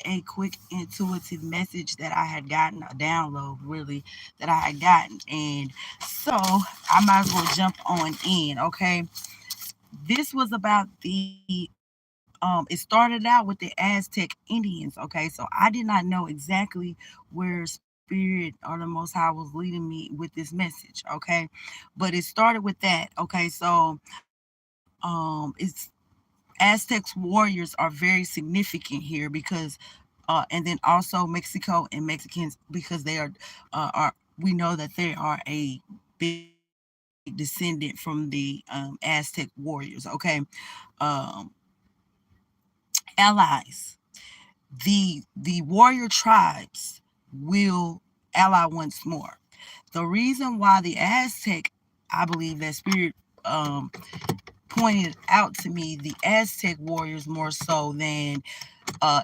a quick intuitive message that I had gotten, a download really that I had gotten. And so I might as well jump on in, okay? This was about it started out with the Aztec Indians, okay? So I did not know exactly where Spirit or the Most High was leading me with this message, okay? But it started with that, okay? So it's Aztecs warriors are very significant here because and then also Mexico and Mexicans because are we know that they are a big descendant from the Aztec warriors, okay? Um, Allies. The warrior tribes will ally once more. The reason why the Aztec, I believe that Spirit um, pointed out to me the Aztec warriors more so than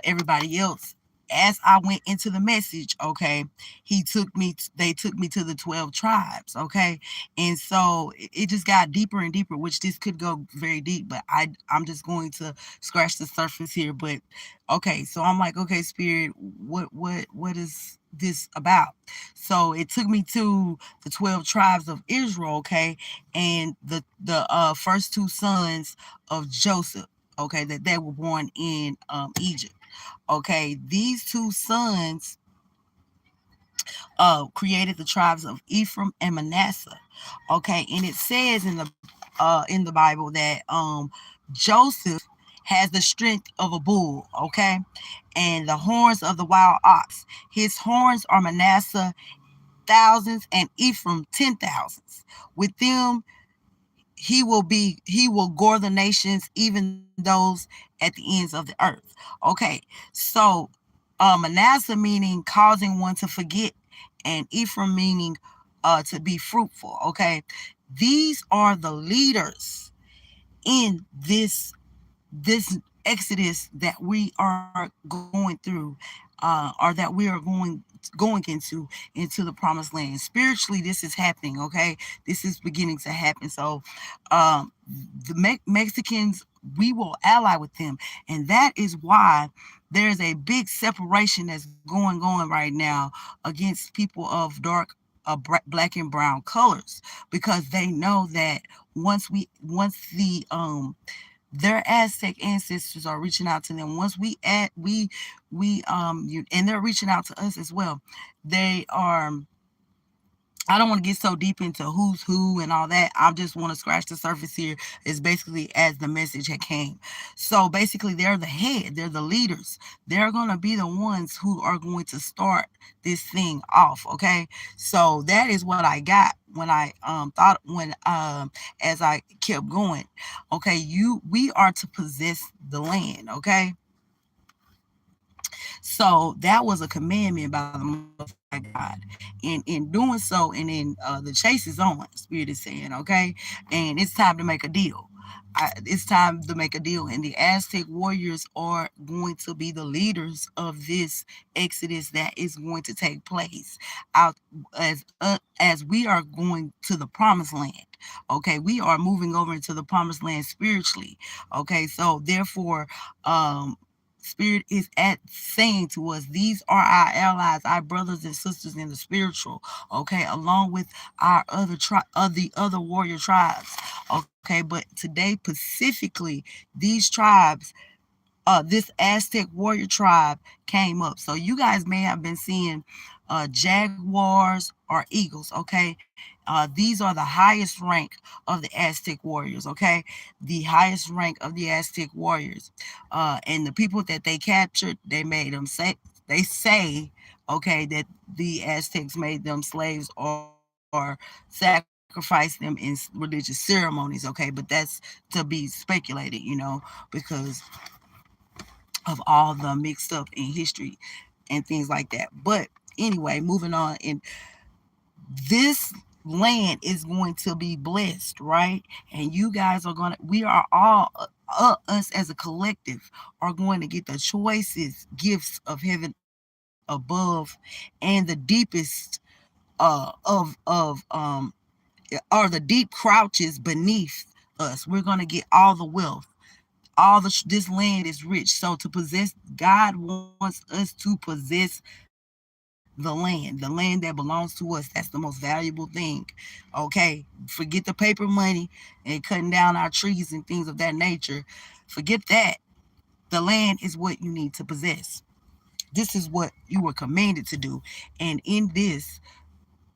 everybody else. As I went into the message, okay, they took me to the 12 tribes, okay, and so it just got deeper and deeper, which this could go very deep, but I'm just going to scratch the surface here. But okay, so I'm like, okay, Spirit, what is this about? So it took me to the 12 tribes of Israel, okay, and the first two sons of Joseph, okay, that they were born in Egypt. Okay, these two sons created the tribes of Ephraim and Manasseh. Okay, and it says in the Bible that Joseph has the strength of a bull. Okay, and the horns of the wild ox. His horns are Manasseh thousands and Ephraim 10,000s. With them he will gore the nations, even those at the ends of the earth. Okay, so Manasseh meaning causing one to forget, and Ephraim meaning to be fruitful. Okay, these are the leaders in this exodus that we are going through, or that we are going into the promised land. Spiritually, this is happening. Okay, this is beginning to happen. So, the Mexicans, we will ally with them, and that is why there's a big separation that's going on right now against people of dark black and brown colors, because they know that once their Aztec ancestors are reaching out to them. Once and they're reaching out to us as well. They are. I don't want to get so deep into who's who and all that. I just want to scratch the surface here. Is basically as the message had came. So basically, they're the head. They're the leaders. They're going to be the ones who are going to start this thing off. Okay. So that is what I got when I thought when as I kept going. Okay, we are to possess the land. Okay, so that was a commandment by the Most High God. In doing so, and then the chase is on. Spirit is saying, okay, and it's time to make a deal. It's time to make a deal, and the Aztec warriors are going to be the leaders of this exodus that is going to take place out as we are going to the promised land. Okay, we are moving over into the promised land spiritually. Okay, so therefore, Spirit is at saying to us, these are our allies, our brothers and sisters in the spiritual, okay, along with our the other warrior tribes, okay. But today, specifically, these tribes, this Aztec warrior tribe came up. So you guys may have been seeing jaguars or eagles, okay? These are the highest rank of the Aztec warriors, okay? The highest rank of the Aztec warriors. And the people that they captured, they say, okay, that the Aztecs made them slaves or sacrificed them in religious ceremonies, okay? But that's to be speculated, because of all the mixed up in history and things like that. But anyway, moving on, and this land is going to be blessed, right? And you guys are we are all, us as a collective, are going to get the choicest gifts of heaven above and the deepest of or the deep crouches beneath us. We're going to get all the wealth. This land is rich. So to possess, God wants us to possess the land that belongs to us. That's the most valuable thing. Okay, forget the paper money and cutting down our trees and things of that nature. Forget that. The land is what you need to possess. This is what you were commanded to do. And in this,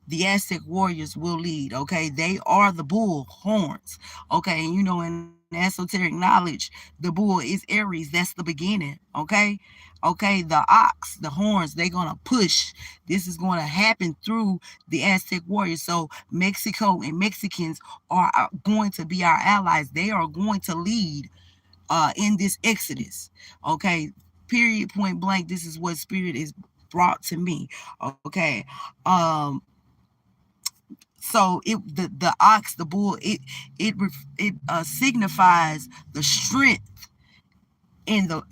the Aztec warriors will lead. Okay, they are the bull horns. Okay, and in esoteric knowledge, the bull is Aries. That's the beginning. Okay, the ox, the horns, they're gonna push. This is going to happen through the Aztec warriors. So Mexico and Mexicans are going to be our allies. They are going to lead in this exodus. Okay, period, point blank. This is what spirit is brought to me. Okay, um, so the ox, the bull, it signifies the strength in the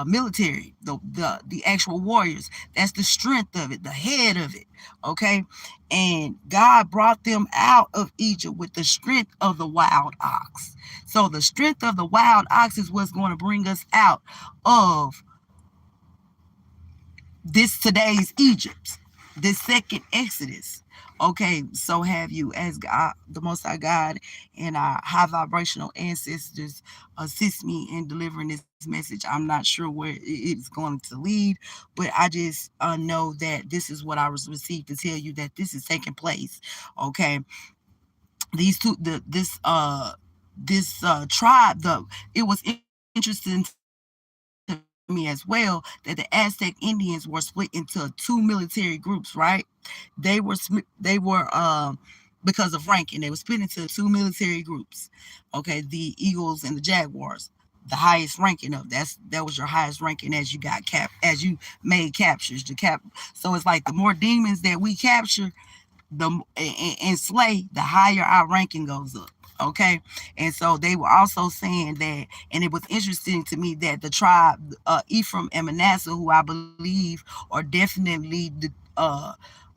military, the actual warriors. That's the strength of it, the head of it. Okay, and God brought them out of Egypt with the strength of the wild ox. So the strength of the wild ox is what's going to bring us out of this today's Egypt, this second Exodus. Okay, so have you, as God, the Most High God, and our high vibrational ancestors assist me in delivering this message. I'm not sure where it's going to lead, but I just know that this is what I was received to tell you, that this is taking place. Okay, these two, this tribe, it was interesting to me as well that the Aztec Indians were split into two military groups, right? They were because of ranking, they were split into two military groups. Okay, the Eagles and the Jaguars, the highest ranking of that was your highest ranking as you got as you made captures. So it's like the more demons that we capture, and slay, the higher our ranking goes up. Okay, and so they were also saying that, and it was interesting to me that the tribe, Ephraim and Manasseh, who I believe are definitely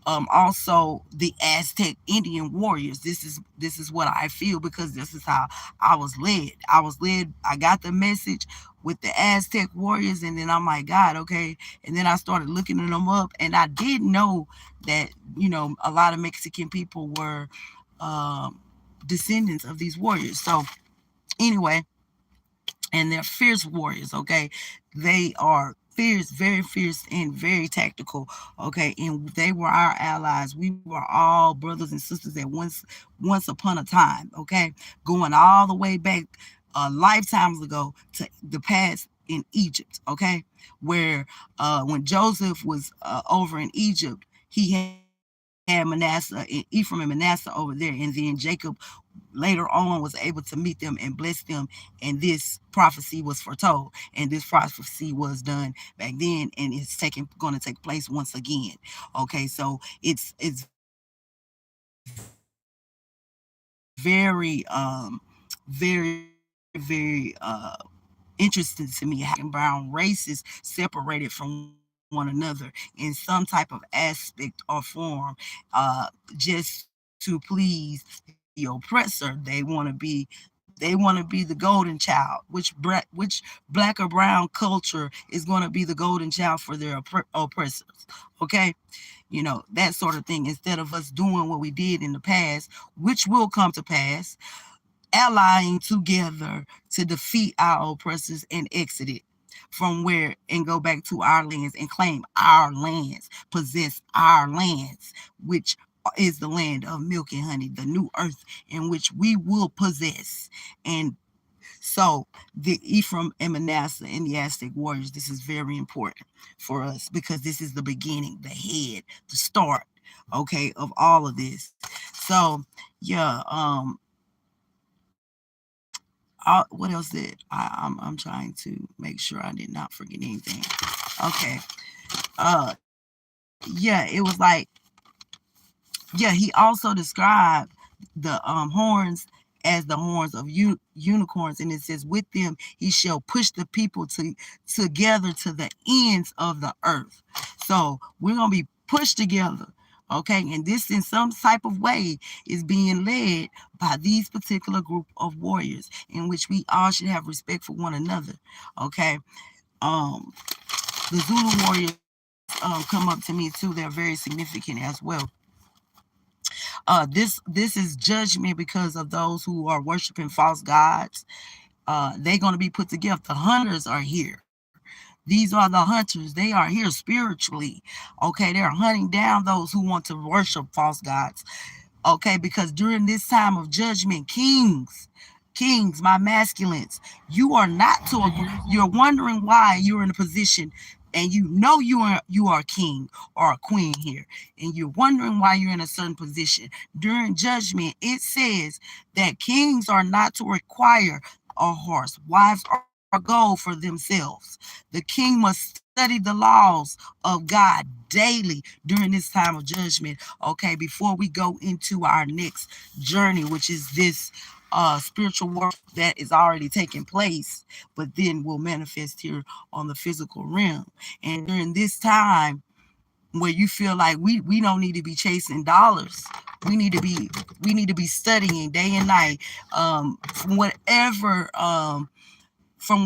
also the Aztec Indian warriors. This is what I feel, because this is how I was led. I got the message with the Aztec warriors, and then I'm like, God, okay. And then I started looking them up, and I did know that a lot of Mexican people were um, descendants of these warriors. So anyway, and they're fierce warriors. Okay, they are fierce, very fierce, and very tactical. Okay, and they were our allies. We were all brothers and sisters at once upon a time. Okay, going all the way back lifetimes ago to the past in Egypt. Okay, where when Joseph was over in Egypt, he had Ephraim and Manasseh over there, and then Jacob later on was able to meet them and bless them, and this prophecy was foretold, and this prophecy was done back then, and it's going to take place once again. Okay, so it's very interesting to me how brown races separated from one another in some type of aspect or form, just to please the oppressor. They want to be the golden child, which black or brown culture is going to be the golden child for their oppressors. Okay, that sort of thing. Instead of us doing what we did in the past, which will come to pass, allying together to defeat our oppressors and exit it from where and go back to our lands and claim our lands, possess our lands, which is the land of milk and honey, the new earth in which we will possess. And so the Ephraim and Manasseh and the Aztec warriors, this is very important for us, because this is the beginning, the head, the start, okay, of all of this. So yeah, what else did I'm trying to make sure I did not forget anything. Okay. Yeah, it was like, yeah, he also described the horns as the horns of unicorns, and it says, with them he shall push the people together to the ends of the earth. So we're gonna be pushed together. Okay, and this in some type of way is being led by these particular group of warriors, in which we all should have respect for one another. Okay, um, the Zulu warriors come up to me too. They're very significant as well. This is judgment because of those who are worshiping false gods. They're going to be put together. The hunters are here. These are the hunters. They are here spiritually. Okay, they're hunting down those who want to worship false gods. Okay, because during this time of judgment, kings, my masculines, you are not to agree. You're wondering why you're in a position, and you know you are a king or a queen here, and you're wondering why you're in a certain position. During judgment, it says that kings are not to require a horse, wives, or gold for themselves. The king must study the laws of God daily during this time of judgment, okay, before we go into our next journey, which is this spiritual warfare that is already taking place, but then will manifest here on the physical realm. And during this time where you feel like we don't need to be chasing dollars, we need to be we need to be studying day and night, from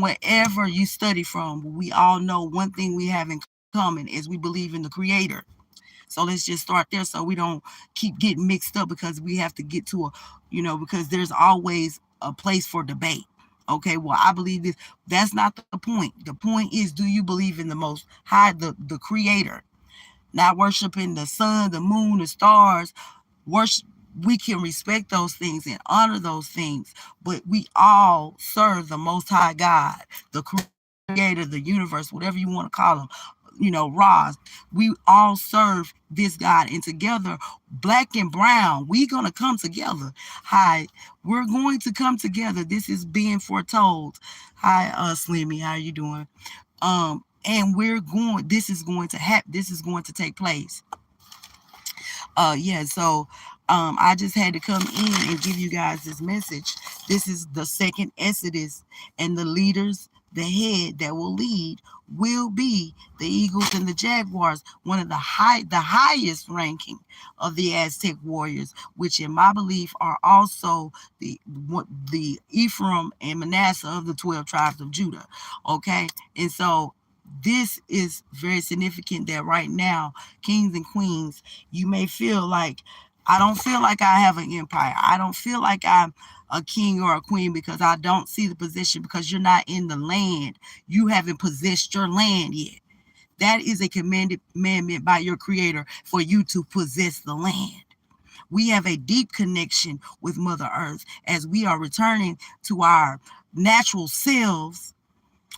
whatever you study from. We all know one thing we have in common is we believe in the creator. So let's just start there so we don't keep getting mixed up, because we have to get to because there's always a place for debate. Okay, well, I believe this. That's not the point. The point is, do you believe in the most high, the creator? Not worshiping the sun, the moon, the stars. Worship, we can respect those things and honor those things, but we all serve the most high God, the creator, the universe, whatever you want to call him, Ra. We all serve this God, and together, black and brown, we're gonna come together. Hi, we're going to come together. This is being foretold. Hi, Slimmy, how you doing? And this is going to happen. This is going to take place. Yeah, so I just had to come in and give you guys this message. This is the second Exodus, and the leaders, the head that will lead, will be the eagles and the jaguars, one of the highest ranking of the Aztec warriors, which in my belief are also the Ephraim and Manasseh of the 12 tribes of Judah. Okay, and so this is very significant that right now, kings and queens, you may feel like, I don't feel like I have an empire. I don't feel like I'm a king or a queen, because I don't see the position, because you're not in the land. You haven't possessed your land yet. That is a commandment by your creator for you to possess the land. We have a deep connection with Mother Earth as we are returning to our natural selves,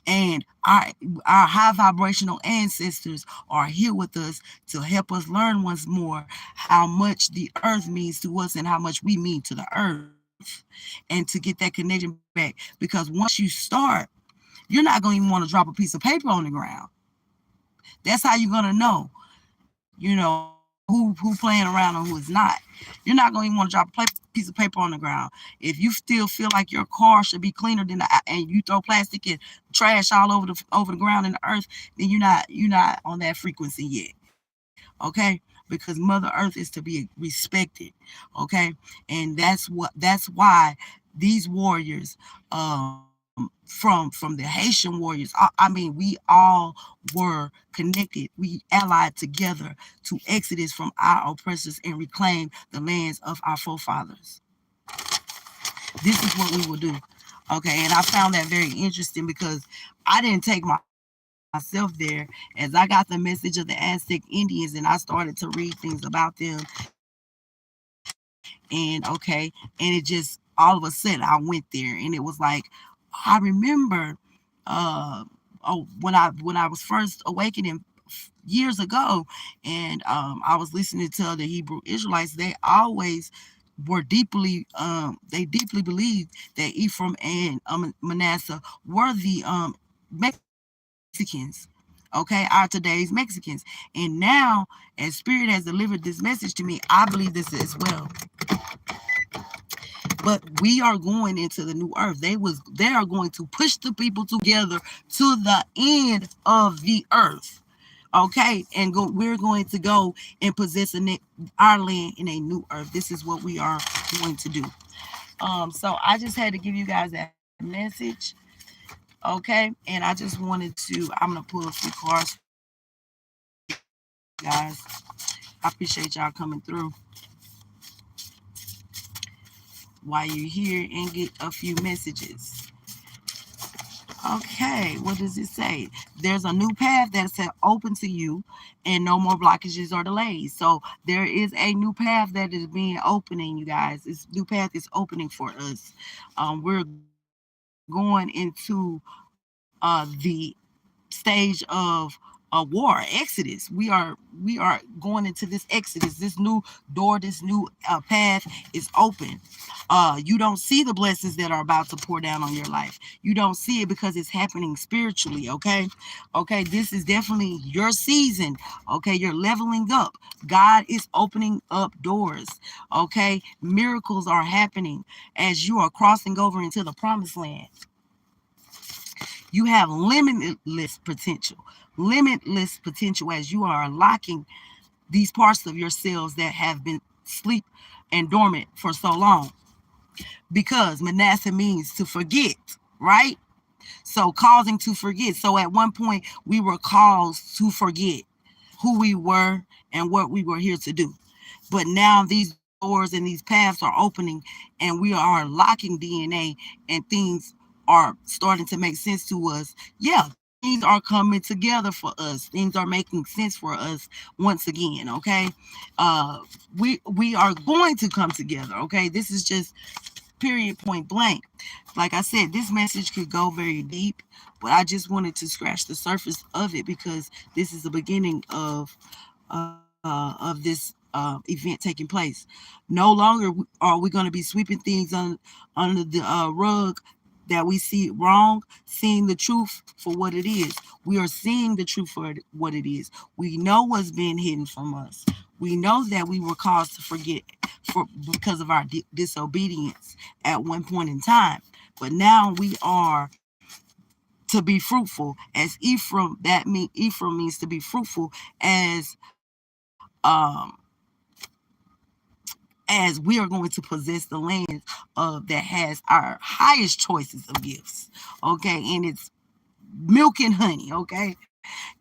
and our high vibrational ancestors are here with us to help us learn once more how much the earth means to us and how much we mean to the earth, and to get that connection back. Because once you start, you're not going to even want to drop a piece of paper on the ground. That's how you're going to know, who playing around and who is not. You're not going to even want to drop a piece of paper on the ground. If you still feel like your car should be cleaner and you throw plastic and trash all over the ground in the earth, then you're not on that frequency yet. Okay, because Mother Earth is to be respected. Okay, and that's why these warriors, from the Haitian warriors, I mean, we all were connected. We allied together to exodus from our oppressors and reclaim the lands of our forefathers. This is what we will do. Okay, and I found that very interesting, because I didn't take myself there. As I got the message of the Aztec Indians and I started to read things about them, and and it just, all of a sudden I went there, and it was like, I remember, when I was first awakening years ago, and I was listening to the Hebrew Israelites. They always they deeply believed that Ephraim and Manasseh were the Mexicans. Okay, are today's Mexicans. And now, as Spirit has delivered this message to me, I believe this as well. But we are going into the new earth. They are going to push the people together to the end of the earth. Okay, and we're going to go and possess our land in a new earth. This is what we are going to do. So I just had to give you guys that message. Okay, and I just wanted to. I'm gonna pull a few cards for you guys. I appreciate y'all coming through while you're here and get a few messages. Okay, what does it say? There's a new path that's open to you and no more blockages or delays. So there is a new path that is being opening, you guys. This new path is opening for us. We're going into the stage of a war, exodus. We are going into this exodus. This new door, this new path is open. You don't see the blessings that are about to pour down on your life. You don't see it because it's happening spiritually. Okay, this is definitely your season. Okay, you're leveling up. God is opening up doors. Okay, miracles are happening as you are crossing over into the promised land. You have limitless potential as you are unlocking these parts of yourselves that have been asleep and dormant for so long. Because Manasseh means to forget, right? So causing to forget. So at one point we were caused to forget who we were and what we were here to do. But now these doors and these paths are opening and we are locking DNA and things are starting to make sense to us. Yeah, things are coming together for us. Things are making sense for us once again, okay? Uh we are going to come together, okay? This is just period, point blank. Like I said, this message could go very deep, but I just wanted to scratch the surface of it because this is the beginning of this event taking place. No longer are we going to be sweeping things under the rug that we see wrong, seeing the truth for what it is. We are seeing the truth for what it is. We know what's being hidden from us. We know that we were caused to forget because of our disobedience at one point in time. But now we are to be fruitful. As Ephraim, Ephraim means to be fruitful as we are going to possess the land that has our highest choices of gifts. Okay, and it's milk and honey. Okay,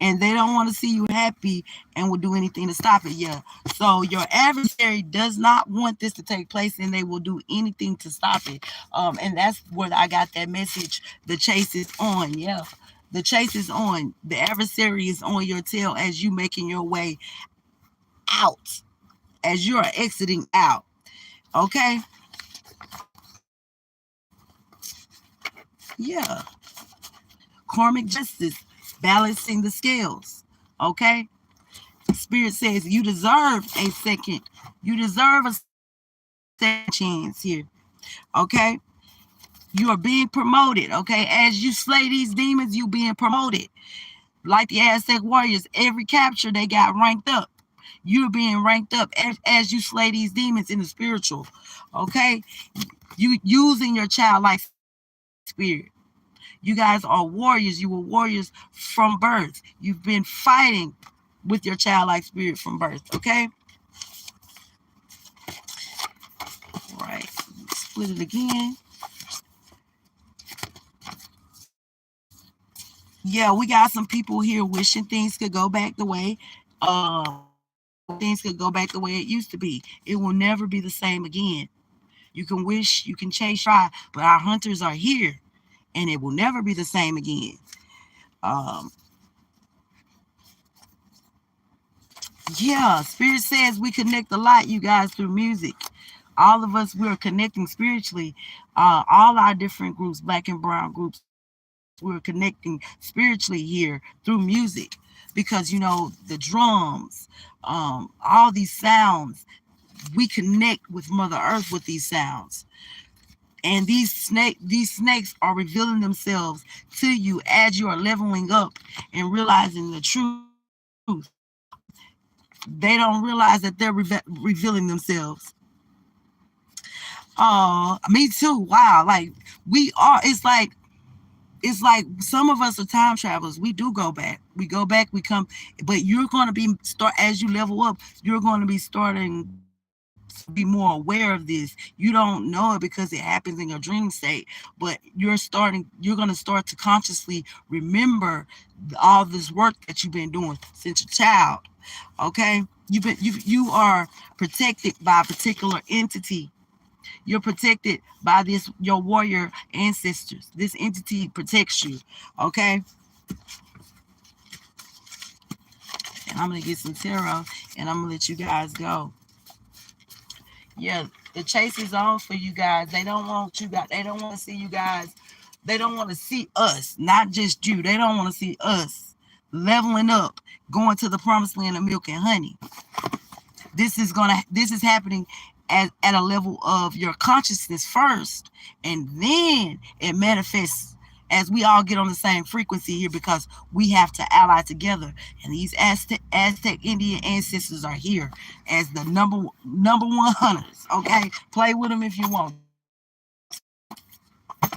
and they don't want to see you happy and will do anything to stop it. Yeah. So your adversary does not want this to take place, and they will do anything to stop it. And that's where I got that message. The chase is on. Yeah. The chase is on. The adversary is on your tail as you making your way out, as you are exiting out. Okay. Yeah. Karmic justice, balancing the scales. Okay. Spirit says you deserve a second. You deserve a second chance here. Okay. You are being promoted. Okay. As you slay these demons, you being promoted. Like the Aztec warriors, every capture they got ranked up. You're being ranked up as you slay these demons in the spiritual. Okay. You using your childlike spirit. You guys are warriors. You were warriors from birth. You've been fighting with your childlike spirit from birth. Okay. Right. Split it again. Yeah, we got some people here wishing things could go back the way things could go back the way it used to be. It will never be the same again. You can wish, you can chase, try, but our hunters are here and it will never be the same again. Um, yeah, Spirit says we connect a lot, you guys, through music. All of us, we're connecting spiritually. All our different groups, black and brown groups, we're connecting spiritually here through music because, the drums, all these sounds, we connect with Mother Earth with these sounds. And these snakes are revealing themselves to you as you are leveling up and realizing the truth. They don't realize that they're revealing themselves. Oh, me too. Wow. Like we are, it's like It's like some of us are time travelers. We do go back. We go back, we come, but you're going to be start as you level up, you're going to be starting to be more aware of this. You don't know it because it happens in your dream state, but you're going to start to consciously remember all this work that you've been doing since a child. Okay? You are protected by a particular entity. You're protected by this your warrior ancestors. This entity protects you. Okay? And I'm gonna get some tarot and I'm gonna let you guys go. Yeah, the chase is on for you guys. They don't want you guys, they don't want to see you guys. They don't want to see us, not just you. They don't want to see us leveling up, going to the promised land of milk and honey. This is happening at a level of your consciousness first, and then it manifests as we all get on the same frequency here because we have to ally together. And these Aztec Indian ancestors are here as the number one hunters. Okay, play with them if you want to.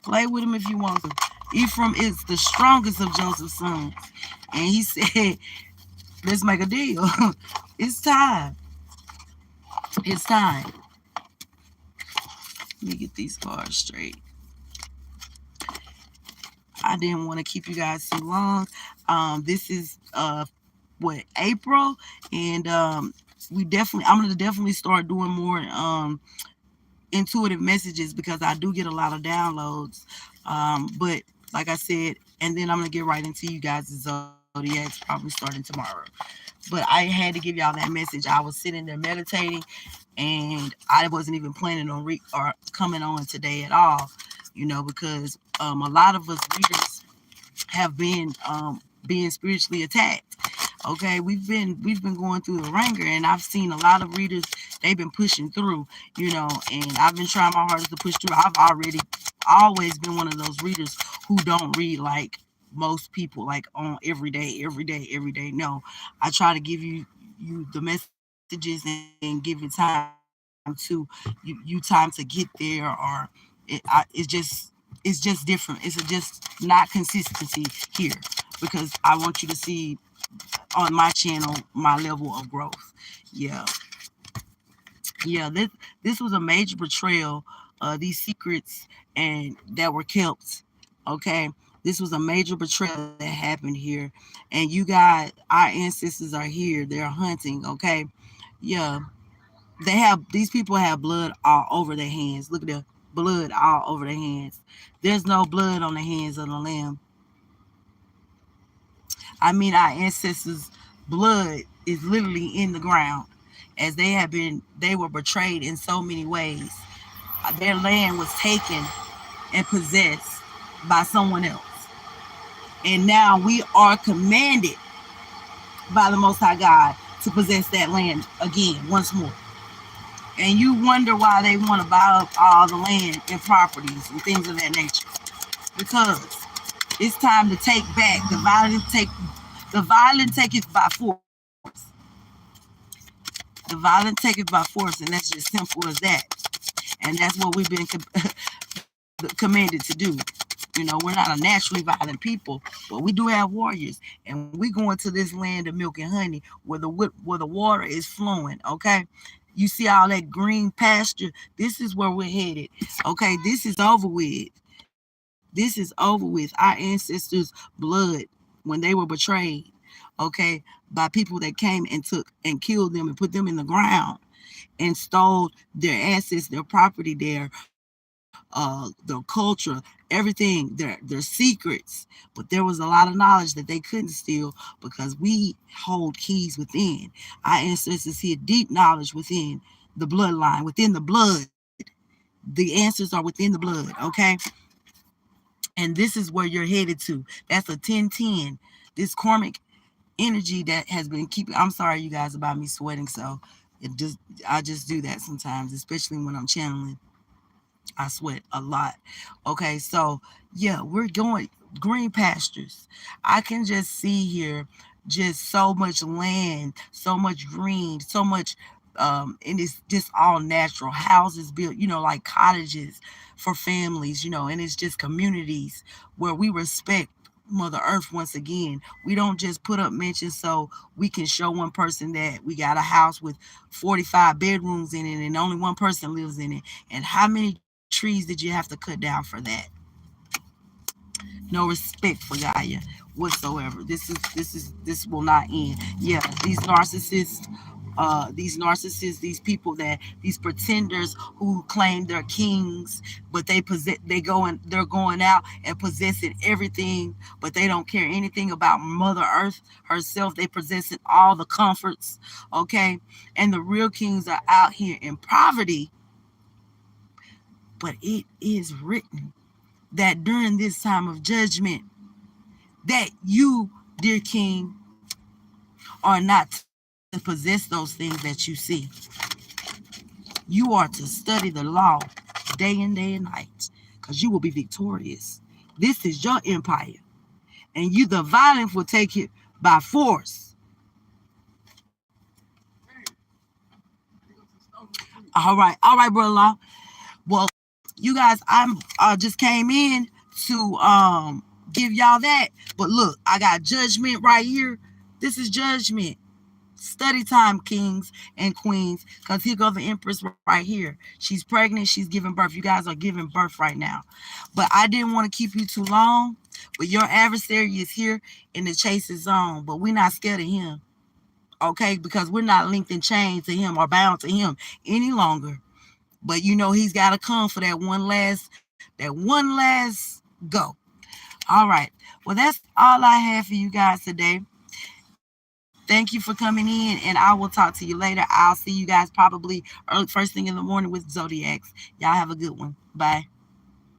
Play with them if you want to. Ephraim is the strongest of Joseph's sons, and he said, "Let's make a deal. It's time. It's time." Let me get these cards straight. I didn't want to keep you guys too long. This is what, April, and I'm gonna definitely start doing more intuitive messages because I do get a lot of downloads. But like I said, and then I'm gonna get right into you guys' zodiacs probably starting tomorrow. But I had to give y'all that message. I was sitting there meditating, and I wasn't even planning on or coming on today at all. Because a lot of us readers have been being spiritually attacked. Okay, we've been going through the ringer, and I've seen a lot of readers. They've been pushing through, and I've been trying my hardest to push through. I've already always been one of those readers who don't read like most people, like on every day, every day, every day. No, I try to give you the messages and give it time to you time to get there, or it's just different. It's just not consistency here because I want you to see on my channel my level of growth. Yeah, yeah. This was a major betrayal. These secrets and that were kept. Okay, this was a major betrayal that happened here, and you got our ancestors are here. They're hunting. Okay, yeah. These people have blood all over their hands. Look at the blood all over their hands. There's no blood on the hands of the lamb. I mean, our ancestors' blood is literally in the ground as they were betrayed in so many ways. Their land was taken and possessed by someone else. And now we are commanded by the Most High God to possess that land again, once more. And you wonder why they want to buy up all the land and properties and things of that nature. Because it's time to take back the violent take it by force. The violent take it by force, and that's just simple as that. And that's what we've been commanded to do. We're not a naturally violent people, but we do have warriors, and we go into this land of milk and honey where the water is flowing. Okay, you see all that green pasture. This is where we're headed. Okay, this is over with. This is over with. Our ancestors' blood when they were betrayed. Okay, by people that came and took and killed them and put them in the ground and stole their assets, their property, their culture, everything, their secrets. But there was a lot of knowledge that they couldn't steal because we hold keys within. Our ancestors had deep knowledge within the bloodline, within the blood. The answers are within the blood, okay? And this is where you're headed to. That's a 1010. This karmic energy that has been keeping. I'm sorry, you guys, about me sweating. So I just do that sometimes, especially when I'm channeling. I sweat a lot. Okay, so yeah, we're going green pastures. I can just see here just so much land, so much green, so much. And it's just all natural houses built, like cottages for families, and it's just communities where we respect Mother Earth once again. We don't just put up mentions so we can show one person that we got a house with 45 bedrooms in it and only one person lives in it. And how many trees did you have to cut down for that? No respect for Gaia whatsoever. This will not end. Yeah, these people these pretenders who claim they're kings, but they're going out and possessing everything, but they don't care anything about Mother Earth herself. They possessing all the comforts, okay? And the real kings are out here in poverty, but it is written that during this time of judgment, that you, dear king, are not to possess those things that you see. You are to study the law day and night, because you will be victorious. This is your empire, and you, the violent, will take it by force. All right, brother Law. Well, you guys, I'm just came in to give y'all that, but look, I got judgment right here. This is judgment. Study time, kings and queens, because here goes the empress right here. She's pregnant. She's giving birth. You guys are giving birth right now. But I didn't want to keep you too long. But your adversary is here in the chasing zone. But we're not scared of him, okay? Because we're not linked and chained to him or bound to him any longer. But he's got to come for that one last go. All right. Well, that's all I have for you guys today. Thank you for coming in, and I will talk to you later. I'll see you guys probably early first thing in the morning with Zodiacs. Y'all have a good one. Bye.